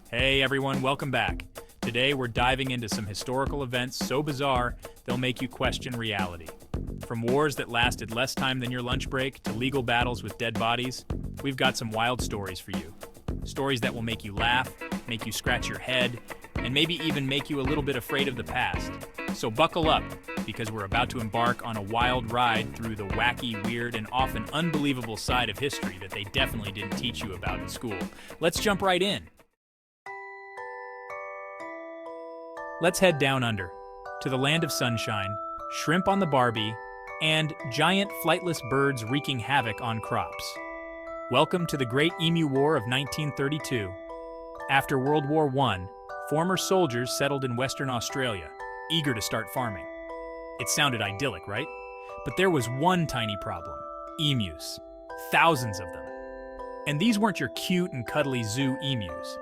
Hey everyone, welcome back. Today we're diving into some historical events so bizarre they'll make you question reality. From wars that lasted less time than your lunch break to legal battles with dead bodies, we've got some wild stories for you. Stories that will make you laugh, make you scratch your head, and maybe even make you a little bit afraid of the past. So buckle up, because we're about to embark on a wild ride through the wacky, weird, and often unbelievable side of history that they definitely didn't teach you about in school. Let's jump right in. Let's head down under, to the land of sunshine, shrimp on the Barbie, and giant flightless birds wreaking havoc on crops. Welcome to the Great Emu War of 1932. After World War I, former soldiers settled in Western Australia, eager to start farming. It sounded idyllic, right? But there was one tiny problem: emus. Thousands of them. And these weren't your cute and cuddly zoo emus.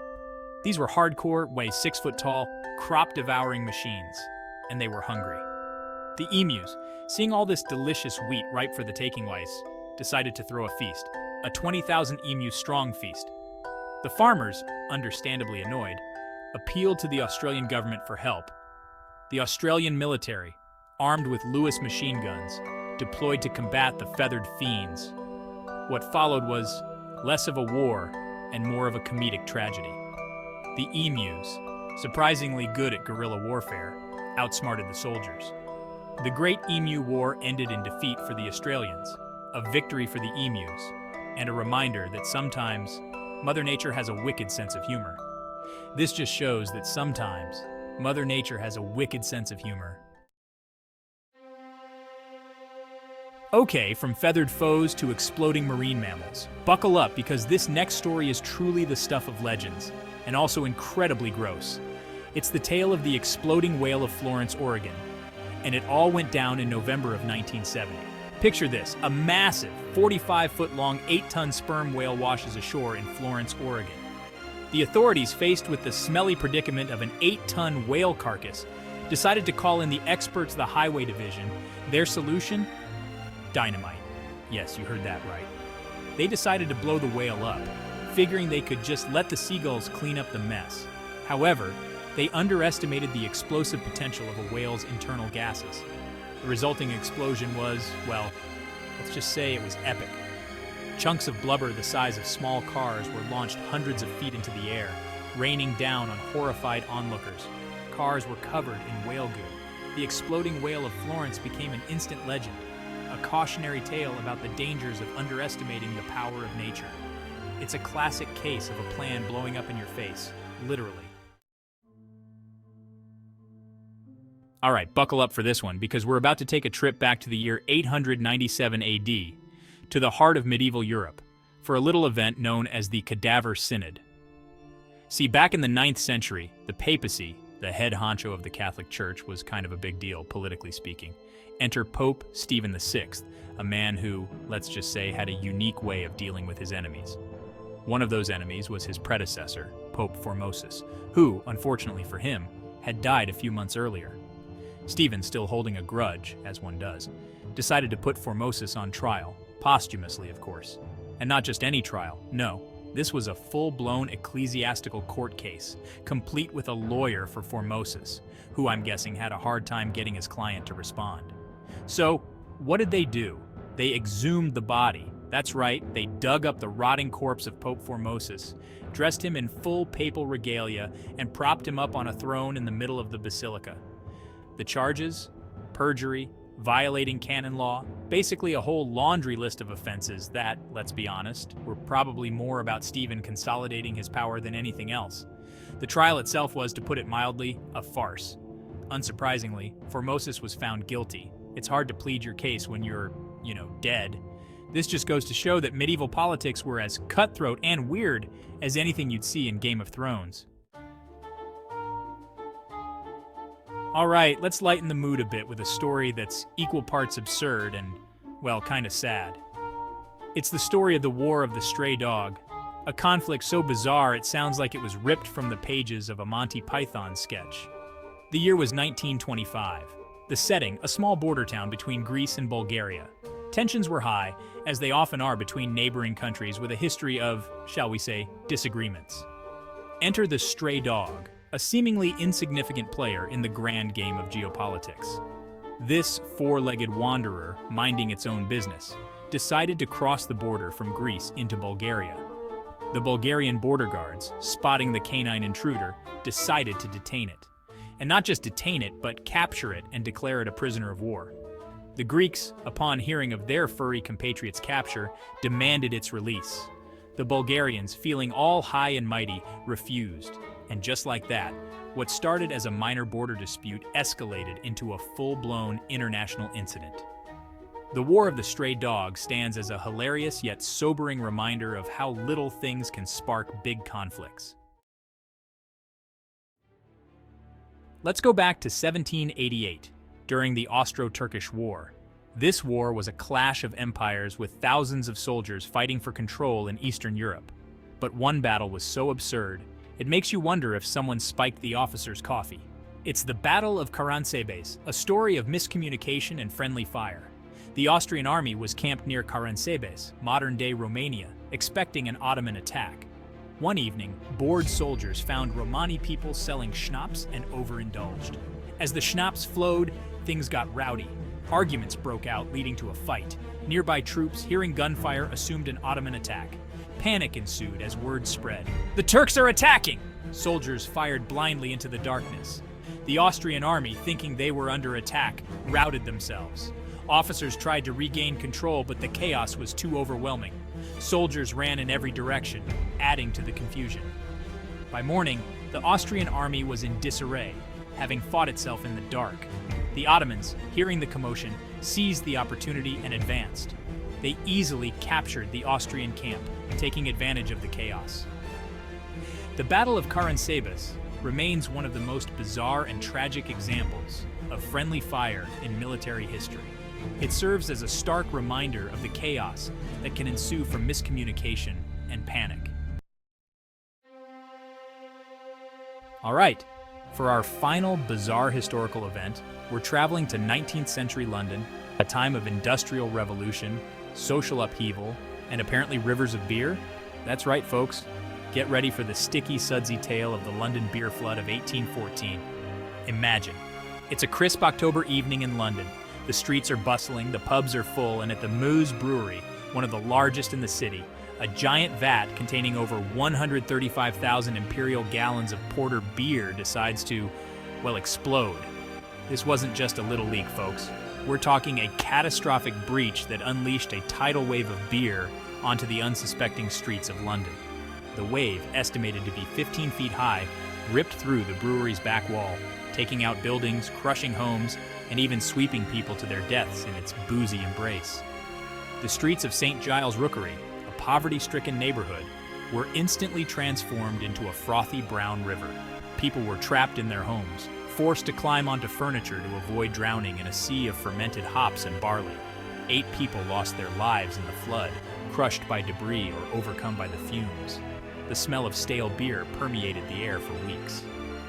These were hardcore, weigh 6 foot tall, crop-devouring machines, and they were hungry. The emus, seeing all this delicious wheat ripe for the taking decided to throw a feast, a 20,000 emu strong feast. The farmers, understandably annoyed, appealed to the Australian government for help. The Australian military, armed with Lewis machine guns, deployed to combat the feathered fiends. What followed was less of a war and more of a comedic tragedy. The emus, surprisingly good at guerrilla warfare, outsmarted the soldiers. The Great Emu War ended in defeat for the Australians, a victory for the emus, and a reminder that sometimes Mother Nature has a wicked sense of humor. This just shows that sometimes Mother Nature has a wicked sense of humor. Okay, from feathered foes to exploding marine mammals, buckle up because this next story is truly the stuff of legends, and also incredibly gross. It's the tale of the exploding whale of Florence, Oregon, and it all went down in November of 1970. Picture this: a massive 45-foot-long, 8-ton sperm whale washes ashore in Florence, Oregon. The authorities, faced with the smelly predicament of an 8-ton whale carcass, decided to call in the experts of the Highway Division. Their solution? Dynamite. Yes, you heard that right. They decided to blow the whale up, figuring they could just let the seagulls clean up the mess. However, they underestimated the explosive potential of a whale's internal gases. The resulting explosion was, well, let's just say it was epic. Chunks of blubber the size of small cars were launched hundreds of feet into the air, raining down on horrified onlookers. Cars were covered in whale goo. The exploding whale of Florence became an instant legend, a cautionary tale about the dangers of underestimating the power of nature. It's a classic case of a plan blowing up in your face, literally. All right, buckle up for this one, because we're about to take a trip back to the year 897 AD, to the heart of medieval Europe, for a little event known as the Cadaver Synod. See, back in the 9th century, the papacy, the head honcho of the Catholic Church, was kind of a big deal, politically speaking. Enter Pope Stephen VI, a man who, let's just say, had a unique way of dealing with his enemies. One of those enemies was his predecessor, Pope Formosus, who, unfortunately for him, had died a few months earlier. Stephen, still holding a grudge, as one does, decided to put Formosus on trial, posthumously, of course. And not just any trial, no. This was a full-blown ecclesiastical court case, complete with a lawyer for Formosus, who I'm guessing had a hard time getting his client to respond. So, what did they do? They exhumed the body. That's right, they dug up the rotting corpse of Pope Formosus, dressed him in full papal regalia, and propped him up on a throne in the middle of the basilica. The charges? Perjury, violating canon law, basically a whole laundry list of offenses that, let's be honest, were probably more about Stephen consolidating his power than anything else. The trial itself was, to put it mildly, a farce. Unsurprisingly, Formosus was found guilty. It's hard to plead your case when you're, dead. This just goes to show that medieval politics were as cutthroat and weird as anything you'd see in Game of Thrones. All right, let's lighten the mood a bit with a story that's equal parts absurd and, well, kind of sad. It's the story of the War of the Stray Dog, a conflict so bizarre it sounds like it was ripped from the pages of a Monty Python sketch. The year was 1925. The setting, a small border town between Greece and Bulgaria. Tensions were high, as they often are between neighboring countries with a history of, shall we say, disagreements. Enter the stray dog, a seemingly insignificant player in the grand game of geopolitics. This four-legged wanderer, minding its own business, decided to cross the border from Greece into Bulgaria. The Bulgarian border guards, spotting the canine intruder, decided to detain it. And not just detain it, but capture it and declare it a prisoner of war. The Greeks, upon hearing of their furry compatriot's capture, demanded its release. The Bulgarians, feeling all high and mighty, refused. And just like that, what started as a minor border dispute escalated into a full-blown international incident. The War of the Stray Dog stands as a hilarious yet sobering reminder of how little things can spark big conflicts. Let's go back to 1788, during the Austro-Turkish War. This war was a clash of empires with thousands of soldiers fighting for control in Eastern Europe. But one battle was so absurd, it makes you wonder if someone spiked the officer's coffee. It's the Battle of Karenas, a story of miscommunication and friendly fire. The Austrian army was camped near Karenas, modern-day Romania, expecting an Ottoman attack. One evening, bored soldiers found Romani people selling schnapps and overindulged. As the schnapps flowed, things got rowdy. Arguments broke out, leading to a fight. Nearby troops, hearing gunfire, assumed an Ottoman attack. Panic ensued as word spread. "The Turks are attacking!" Soldiers fired blindly into the darkness. The Austrian army, thinking they were under attack, routed themselves. Officers tried to regain control, but the chaos was too overwhelming. Soldiers ran in every direction, adding to the confusion. By morning, the Austrian army was in disarray, having fought itself in the dark. The Ottomans, hearing the commotion, seized the opportunity and advanced. They easily captured the Austrian camp, taking advantage of the chaos. The Battle of Karenas remains one of the most bizarre and tragic examples of friendly fire in military history. It serves as a stark reminder of the chaos that can ensue from miscommunication and panic. All right, for our final bizarre historical event, we're traveling to 19th century London, a time of industrial revolution, social upheaval, and apparently rivers of beer? That's right, folks. Get ready for the sticky, sudsy tale of the London beer flood of 1814. Imagine. It's a crisp October evening in London. The streets are bustling, the pubs are full, and at the Moose Brewery, one of the largest in the city, a giant vat containing over 135,000 imperial gallons of porter beer decides to, well, explode. This wasn't just a little leak, folks. We're talking a catastrophic breach that unleashed a tidal wave of beer onto the unsuspecting streets of London. The wave, estimated to be 15 feet high, ripped through the brewery's back wall, taking out buildings, crushing homes, and even sweeping people to their deaths in its boozy embrace. The streets of St. Giles Rookery, a poverty-stricken neighborhood, were instantly transformed into a frothy brown river. People were trapped in their homes, forced to climb onto furniture to avoid drowning in a sea of fermented hops and barley. 8 people lost their lives in the flood, crushed by debris or overcome by the fumes. The smell of stale beer permeated the air for weeks.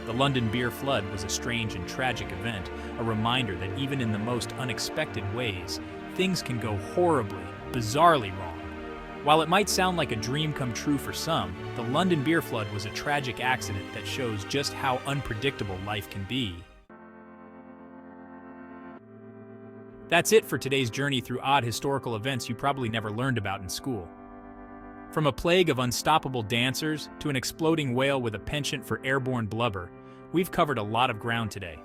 The London beer flood was a strange and tragic event, a reminder that even in the most unexpected ways, things can go horribly, bizarrely wrong. While it might sound like a dream come true for some, the London beer flood was a tragic accident that shows just how unpredictable life can be. That's it for today's journey through odd historical events you probably never learned about in school. From a plague of unstoppable dancers to an exploding whale with a penchant for airborne blubber, we've covered a lot of ground today.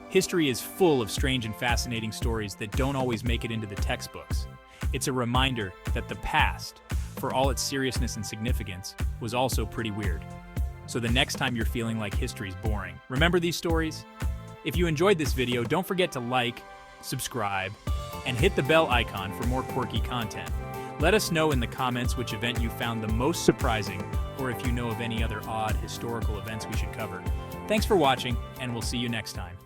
History is full of strange and fascinating stories that don't always make it into the textbooks. It's a reminder that the past, for all its seriousness and significance, was also pretty weird. So the next time you're feeling like history's boring, remember these stories? If you enjoyed this video, don't forget to like, subscribe, and hit the bell icon for more quirky content. Let us know in the comments which event you found the most surprising, or if you know of any other odd historical events we should cover. Thanks for watching, and we'll see you next time.